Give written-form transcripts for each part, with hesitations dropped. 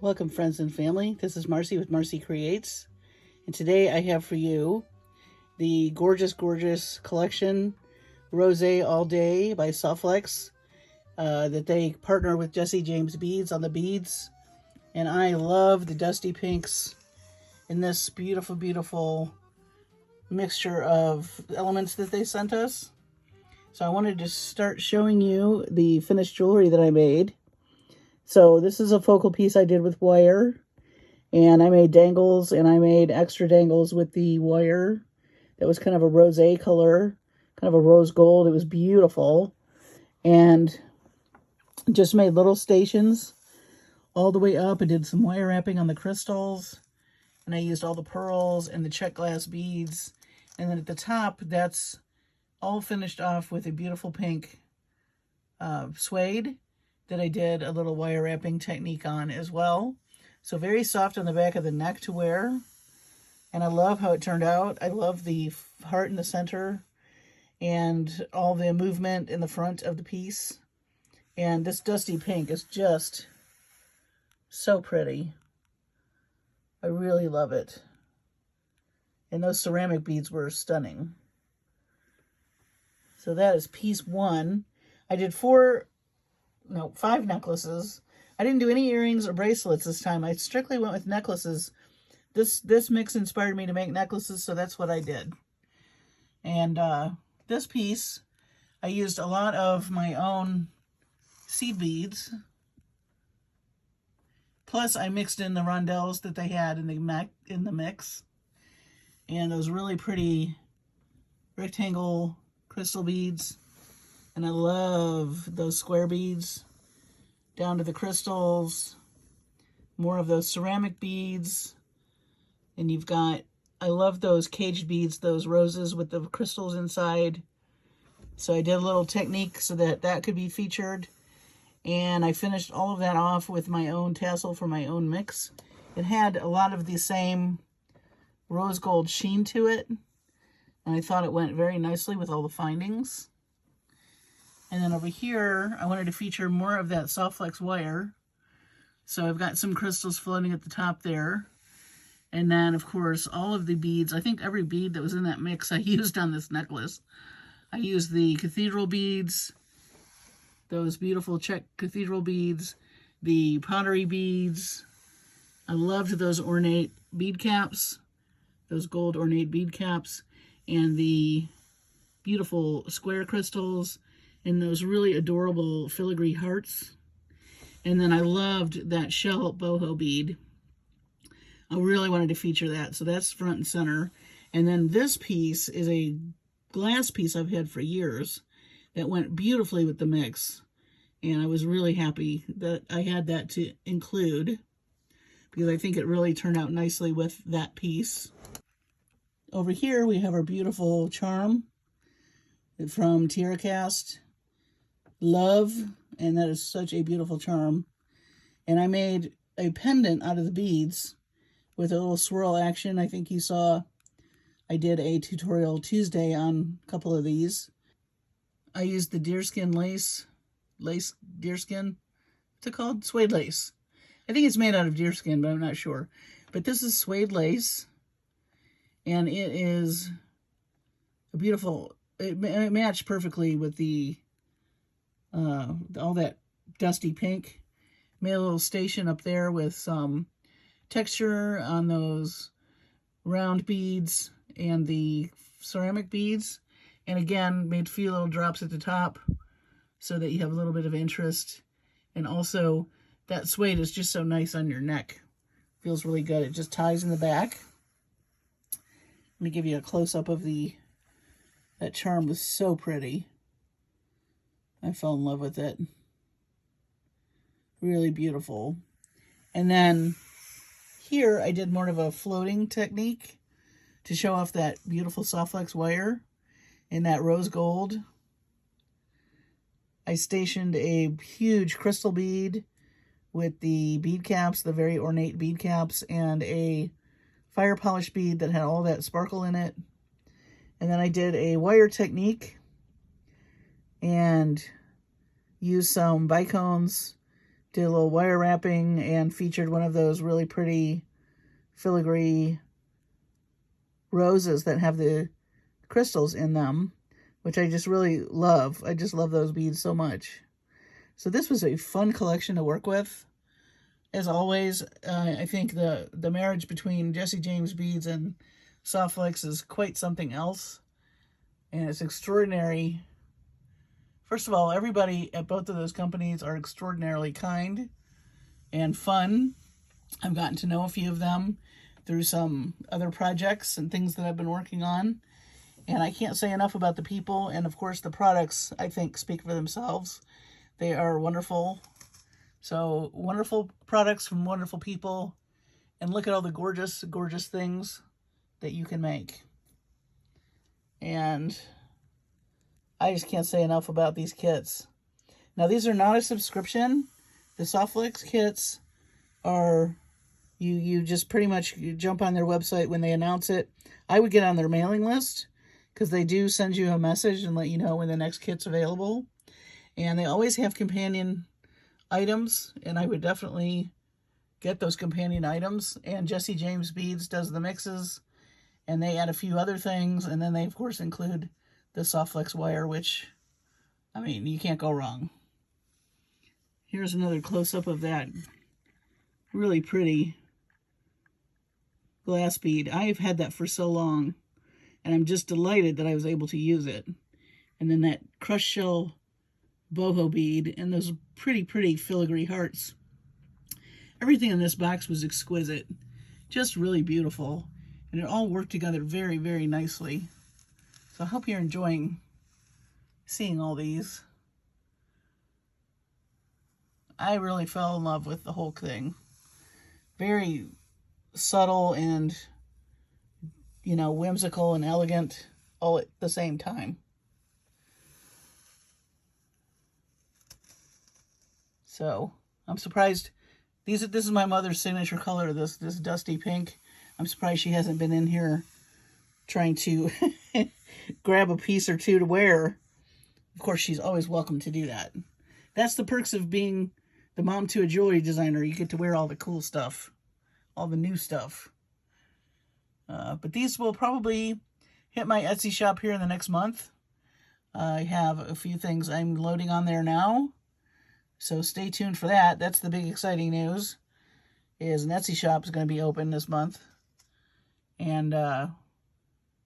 Welcome friends and family. This is Marcie with Marcie Creates. And today I have for you the gorgeous collection Rosé All Day by SoftFlex that they partner with Jesse James Beads on the beads. And I love the dusty pinks in this beautiful mixture of elements that they sent us. So I wanted to start showing you the finished jewelry that I made. So this is a focal piece I did with wire, and I made dangles, and I made extra dangles with the wire. That was kind of a rosé color, kind of a rose gold. It was beautiful, and just made little stations all the way up. I did some wire wrapping on the crystals, and I used all the pearls and the check glass beads. And then at the top, that's all finished off with a beautiful pink suede that I did a little wire wrapping technique on as well. So very soft on the back of the neck to wear. And I love how it turned out. I love the heart in the center and all the movement in the front of the piece. And this dusty pink is just so pretty. I really love it. And those ceramic beads were stunning. So that is piece one. I did 5 necklaces. I didn't do any earrings or bracelets this time. I strictly went with necklaces. This mix inspired me to make necklaces, so that's what I did. And this piece, I used a lot of my own seed beads. Plus, I mixed in the rondelles that they had in the mix. And those really pretty rectangle crystal beads. And I love those square beads down to the crystals, more of those ceramic beads. And you've got, I love those caged beads, those roses with the crystals inside. So I did a little technique so that that could be featured. And I finished all of that off with my own tassel for my own mix. It had a lot of the same rose gold sheen to it. And I thought it went very nicely with all the findings. And then over here, I wanted to feature more of that SoftFlex wire. So I've got some crystals floating at the top there. And then, of course, all of the beads. I think every bead that was in that mix I used on this necklace. I used the cathedral beads, those beautiful check cathedral beads, the pottery beads. I loved those ornate bead caps, those gold ornate bead caps, and the beautiful square crystals, and those really adorable filigree hearts. And then I loved that shell boho bead. I really wanted to feature that, so that's front and center. And then this piece is a glass piece I've had for years that went beautifully with the mix. And I was really happy that I had that to include, because I think it really turned out nicely with that piece. Over here we have our beautiful charm from Tenacious. Love, and that is such a beautiful charm. And I made a pendant out of the beads with a little swirl action. I think you saw I did a tutorial Tuesday on a couple of these. I used the deerskin lace deerskin. What's it called? Suede lace. I think it's made out of deerskin, but I'm not sure. But this is suede lace, and it is a beautiful. It matched perfectly with the all that dusty pink. Made a little station up there with some texture on those round beads and the ceramic beads. And again, made a few little drops at the top so that you have a little bit of interest. And also, that suede is just so nice on your neck. Feels really good. It just ties in the back. Let me give you a close-up of that charm. Was so pretty. I fell in love with it. Really beautiful. And then here I did more of a floating technique to show off that beautiful SoftFlex wire in that rose gold. I stationed a huge crystal bead with the bead caps, the very ornate bead caps, and a fire polish bead that had all that sparkle in it. And then I did a wire technique and used some bicones did a little wire wrapping and featured one of those really pretty filigree roses that have the crystals in them, which I just really love. I just love those beads so much. So this was a fun collection to work with. As always, I think the marriage between Jesse James beads and SoftFlex is quite something else. And it's extraordinary. First of all, everybody at both of those companies are extraordinarily kind and fun. I've gotten to know a few of them through some other projects and things that I've been working on. And I can't say enough about the people. And of course, the products, I think, speak for themselves. They are wonderful. So wonderful products from wonderful people. And look at all the gorgeous, gorgeous things that you can make. And I just can't say enough about these kits. Now, these are not a subscription. The SoftFlex kits are, you just pretty much jump on their website when they announce it. I would get on their mailing list because they do send you a message and let you know when the next kit's available. And they always have companion items, and I would definitely get those companion items. And Jesse James Beads does the mixes, and they add a few other things, and then they, of course, include the SoftFlex wire, which, I mean, you can't go wrong. Here's another close-up of that really pretty glass bead. I've had that for so long, and I'm just delighted that I was able to use it. And then that crushed shell boho bead and those pretty, pretty filigree hearts. Everything in this box was exquisite, just really beautiful, and it all worked together very, very nicely. So I hope you're enjoying seeing all these. I really fell in love with the whole thing. Very subtle and, you know, whimsical and elegant all at the same time. So I'm surprised. This is my mother's signature color, this dusty pink. I'm surprised she hasn't been in here trying to grab a piece or two to wear. Of course, she's always welcome to do that. That's the perks of being the mom to a jewelry designer. You get to wear all the cool stuff, all the new stuff. But these will probably hit my Etsy shop here in the next month. I have a few things I'm loading on there now, so stay tuned for that. That's the big exciting news, is an Etsy shop is going to be open this month. And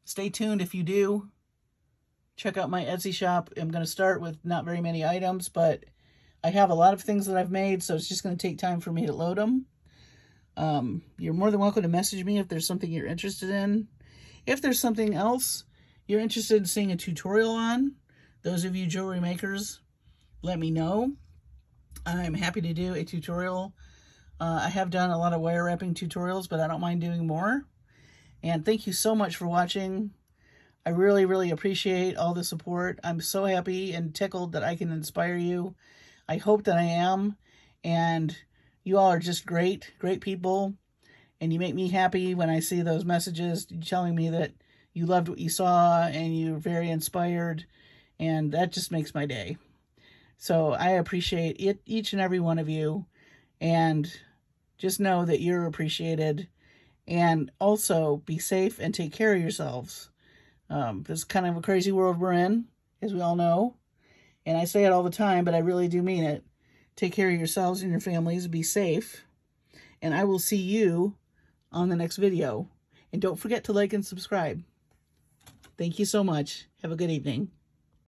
stay tuned if you do. Check out my Etsy shop. I'm going to start with not very many items, but I have a lot of things that I've made, so it's just going to take time for me to load them. You're more than welcome to message me if there's something you're interested in. If there's something else you're interested in seeing a tutorial on, those of you jewelry makers, let me know. I'm happy to do a tutorial. I have done a lot of wire wrapping tutorials, but I don't mind doing more. And thank you so much for watching. I really, really appreciate all the support. I'm so happy and tickled that I can inspire you. I hope that I am. And you all are just great, great people. And you make me happy when I see those messages telling me that you loved what you saw and you're very inspired. And that just makes my day. So I appreciate it, each and every one of you. And just know that you're appreciated. And also be safe and take care of yourselves. This is kind of a crazy world we're in, as we all know. And I say it all the time, but I really do mean it. Take care of yourselves and your families. Be safe. And I will see you on the next video. And don't forget to like and subscribe. Thank you so much. Have a good evening.